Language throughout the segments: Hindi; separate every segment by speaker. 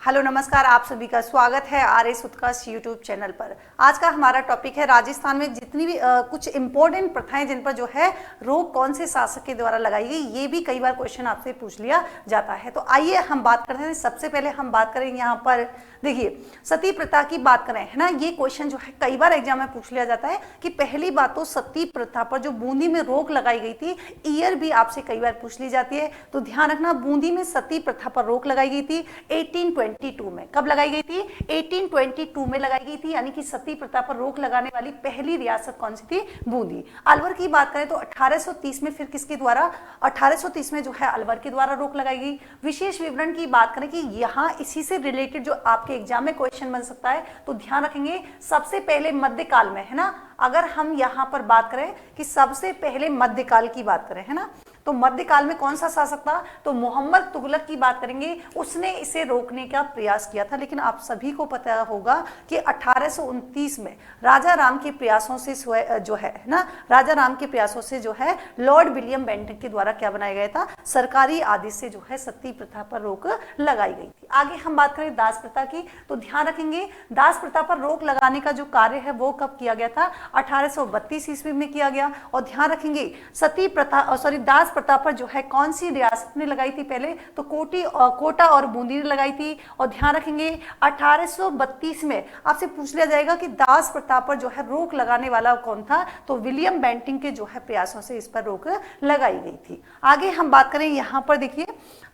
Speaker 1: हेलो नमस्कार, आप सभी का स्वागत है आरएस उत्कर्ष यूट्यूब चैनल पर। आज का हमारा टॉपिक है राजस्थान में जितनी भी कुछ इंपॉर्टेंट प्रथाएं जिन पर जो है रोक कौन से शासक के द्वारा लगाई गई। ये भी कई बार क्वेश्चन आपसे पूछ लिया जाता है। तो आइए हम बात करते हैं। सबसे पहले हम बात करेंगे यहाँ पर, देखिए सती प्रथा की बात करें, है ना। ये क्वेश्चन जो है कई बार एग्जाम में पूछ लिया जाता है कि पहली बात तो सती प्रथा पर जो बूंदी में रोक लगाई गई थी, ईयर भी आपसे कई बार पूछ ली जाती है। तो ध्यान रखना, बूंदी में सती प्रथा पर रोक लगाई गई थी 1822 में। कब लगाई गई थी? 1822 में लगाई गई थी। यानी कि सती प्रथा पर रोक लगाने वाली पहली रियासत कौन सी थी? बूंदी। अलवर की बात करें तो 1830 में फिर किसके द्वारा? 1830 में जो है अलवर के द्वारा रोक लगाई गई। विशेष विवरण की बात करें कि यहाँ इसी से रिलेटेड जो आपके एग्जाम में क्वेश्चन बन सकता है, तो ध्यान रखेंगे सबसे पहले मध्यकाल में, है ना। अगर हम यहाँ पर बात करें कि सबसे पहले मध्यकाल की बात करें, है ना, तो मध्यकाल में कौन सा शासक था? तो मोहम्मद तुगलक की बात करेंगे। उसने इसे रोकने का प्रयास किया था। लेकिन आप सभी को पता होगा कि 1829 में राजा राम के प्रयासों से जो है ना, राजा राम के प्रयासों से जो है लॉर्ड विलियम बेंटिक के द्वारा क्या बनाया गया था? सरकारी आदेश से जो है सती प्रथा पर रोक लगाई गई थी। आगे हम बात करें दास प्रथा की, तो ध्यान रखेंगे दास प्रथा पर रोक लगाने का जो कार्य है वो कब किया गया था? 1832 ईस्वी में किया गया। और ध्यान रखेंगे सती प्रथा दास प्रथा पर जो है कौन सी रियासत ने लगाई थी? पहले तो कोटा और बूंदी ने लगाई थी। और ध्यान रखेंगे 1832 में आपसे पूछ लिया जाएगा कि दास प्रथा पर जो है रोक लगाने वाला कौन था? तो विलियम बेंटिक के जो है प्रयासों से इस पर रोक लगाई गई थी। आगे हम बात करें, यहाँ पर देखिए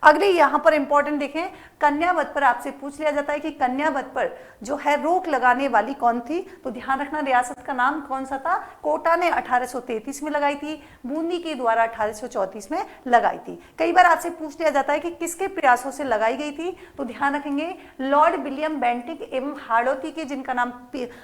Speaker 1: अगले यहाँ पर इंपॉर्टेंट देखें, कन्यावध पर आपसे पूछ लिया जाता है कि कन्यावध पर जो है रोक लगाने वाली कौन थी? तो ध्यान रखना रियासत का नाम कौन सा था? कोटा ने 1833 में लगाई थी, बूंदी के द्वारा 1834 में लगाई थी। कई बार आपसे पूछ लिया जाता है कि किसके प्रयासों से लगाई गई थी? तो ध्यान रखेंगे लॉर्ड विलियम बेंटिक एवं हाड़ौती के, जिनका नाम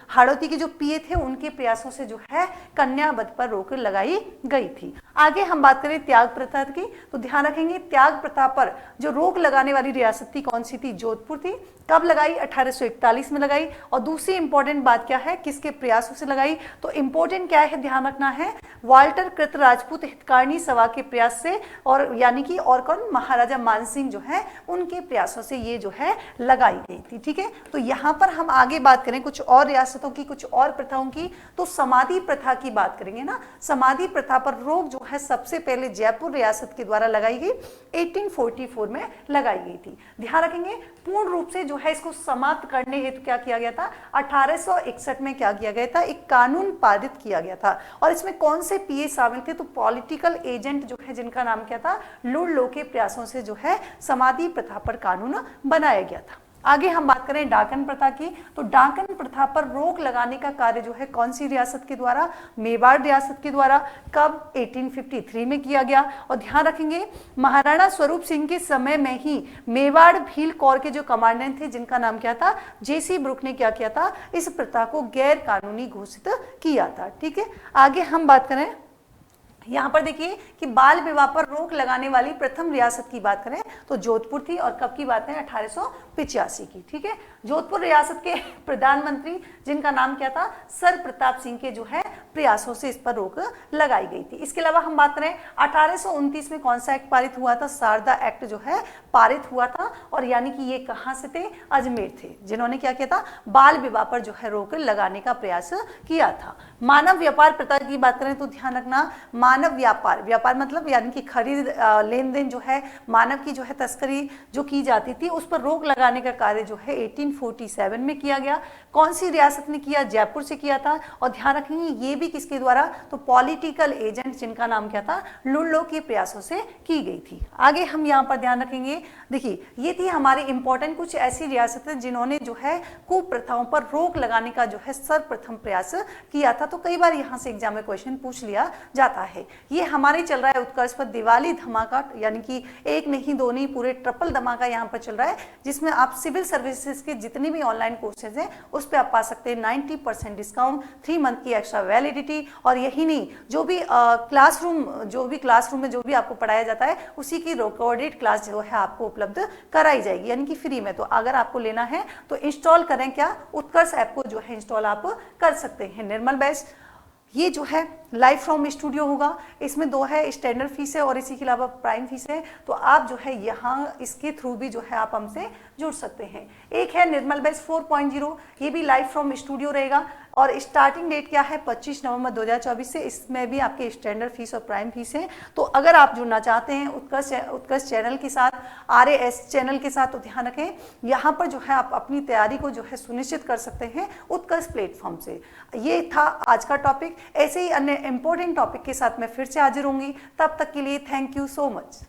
Speaker 1: हाड़ौती के जो पीए थे, उनके प्रयासों से जो है कन्यावध पर रोक लगाई गई थी। आगे हम बात करें त्याग प्रथा की, तो ध्यान रखेंगे त्याग प्रथा पर जो रोक लगाने वाली रियासत थी कौन सी थी? जोधपुर थी। कब लगाई? 1841 में लगाई। और दूसरी इंपॉर्टेंट बात क्या है, किसके प्रयासों से लगाई? तो इंपॉर्टेंट क्या है, ध्यान रखना है, वाल्टर कृत राजपूत हितकारिणी सभा के प्रयास से, और यानी कि और कौन? महाराजा मानसिंह जो है उनके प्रयासों से ये जो है लगाई गई थी। ठीक है, तो यहाँ पर हम आगे बात करें कुछ और रियासतों की, कुछ और प्रथाओं की, तो समाधि प्रथा की बात करेंगे ना। समाधि प्रथा पर रोक जो है सबसे पहले जयपुर रियासत के द्वारा लगाई गई, 1844 में लगाई गई थी। ध्यान रखेंगे पूर्ण रूप से जो है इसको समाप्त करने हेतु क्या किया गया था? 1861 में क्या किया गया था? एक कानून पारित किया गया था। और इसमें कौन से पीए शामिल थे? तो पॉलिटिकल एजेंट जो है जिनका नाम क्या था? लुड़लो के प्रयासों से जो है समाधि प्रथा पर कानून बनाया गया था। आगे हम बात करें डाकन प्रथा की, तो डाकन प्रथा पर रोक लगाने का कार्य जो है कौन सी रियासत के द्वारा? मेवाड़ रियासत के द्वारा। कब? 1853 में किया गया। और ध्यान रखेंगे महाराणा स्वरूप सिंह के समय में ही मेवाड़ भील कौर के जो कमांडेंट थे, जिनका नाम क्या था? जेसी ब्रुक ने क्या किया था? इस प्रथा को गैर कानूनी घोषित किया था। ठीक है, आगे हम बात करें, यहाँ पर देखिए कि बाल विवाह पर रोक लगाने वाली प्रथम रियासत की बात करें तो जोधपुर थी। और कब की बात है? 1885 की। ठीक है, जोधपुर रियासत के प्रधानमंत्री जिनका नाम क्या था? सर प्रताप सिंह के जो है प्रयासों से इस पर रोक लगाई गई थी। इसके अलावा हम बात करें 1829 में कौन सा एक्ट पारित हुआ था? शारदा एक्ट जो है पारित हुआ था। और यानी कि ये कहाँ से थे? अजमेर थे, जिन्होंने क्या किया था? बाल विवाह पर जो है रोक लगाने का प्रयास किया था। मानव व्यापार प्रथा की बात करें तो ध्यान रखना मानव व्यापार, व्यापार मतलब यानी कि खरीद लेन देन जो है, मानव की जो है तस्करी जो की जाती थी, उस पर रोक लगाने का कार्य जो है 1847 में किया गया। कौन सी रियासत ने किया? जयपुर से किया था। और ध्यान रखेंगे ये भी किसके द्वारा? तो पॉलिटिकल एजेंट जिनका नाम क्या था? लुड़लो के प्रयासों से की गई थी। आगे हम यहाँ पर ध्यान रखेंगे, देखिए ये थी हमारी इंपॉर्टेंट कुछ ऐसी रियासतें जिन्होंने जो है कुप्रथाओं पर रोक लगाने का जो है सर्वप्रथम प्रयास किया था। तो कई बार यहाँ से एग्जाम में क्वेश्चन पूछ लिया जाता है। ये हमारे चल रहा है उत्कर्ष पर दिवाली धमाका, यानी कि एक नहीं दो नहीं पूरे ट्रिपल धमाका यहाँ पर चल रहा है, जिसमें आप सिविल सर्विसेज के जितने भी ऑनलाइन कोर्सेज हैं उस पर आप पा सकते हैं 90% डिस्काउंट, 3 मंथ की एक्स्ट्रा वैलिडिटी। और यही नहीं, जो भी क्लासरूम में जो भी आपको पढ़ाया जाता है उसी की रिकॉर्डेड क्लास जो है आपको उपलब्ध कराई जाएगी, यानी कि फ्री में। तो अगर आपको लेना है तो इंस्टॉल करें क्या? उत्कर्ष ऐप को जो है इंस्टॉल आप कर सकते हैं। निर्मल बैच ये जो है लाइव फ्रॉम स्टूडियो होगा, इसमें 2 है, स्टैंडर्ड फीस है और इसी के अलावा प्राइम फीस है। तो आप जो है यहाँ इसके थ्रू भी जो है आप हमसे जुड़ सकते हैं। एक है निर्मल बैच 4.0, ये भी लाइव फ्रॉम स्टूडियो रहेगा और स्टार्टिंग डेट क्या है 25 नवंबर 2024 से। इसमें भी आपके स्टैंडर्ड फीस और प्राइम फीस है। तो अगर आप जुड़ना चाहते हैं उत्कर्ष चैनल के साथ, RAS चैनल के साथ, तो ध्यान रखें यहाँ पर जो है आप अपनी तैयारी को जो है सुनिश्चित कर सकते हैं उत्कर्ष प्लेटफॉर्म से। ये था आज का टॉपिक। ऐसे ही अन्य इंपॉर्टेंट टॉपिक के साथ मैं फिर से हाजिर होंगी। तब तक के लिए थैंक यू सो मच।